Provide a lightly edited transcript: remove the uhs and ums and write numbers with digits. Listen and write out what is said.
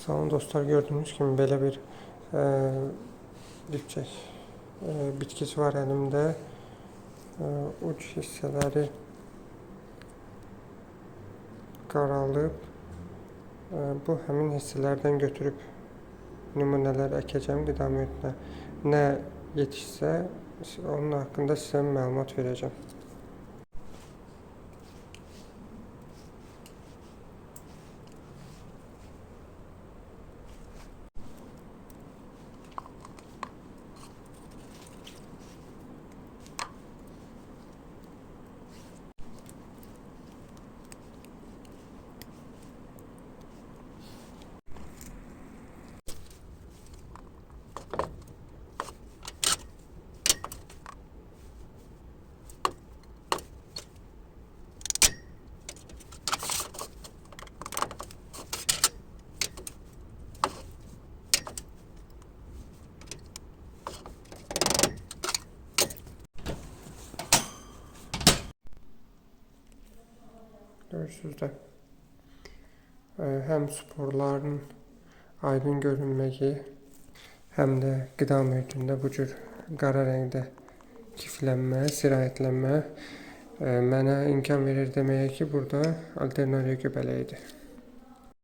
Sağ olun dostlar, gördüğünüz gibi böyle bir dipçek bitkisi var elimde. Uç hisseleri qaralıb. Bu həmin hissələrdən götürüb nümunələr əkəcəm qida mühitinə. Nə yetişsə onun haqqında sizə məlumat verəcəm. Görürsünüz də həm sporların aydın görünməyi, həm də qida mühitində bu cür qara rəngdə kiflənmə, sirayətlənmə mənə imkan verir deməyə ki, burada alternativ göbələyidir.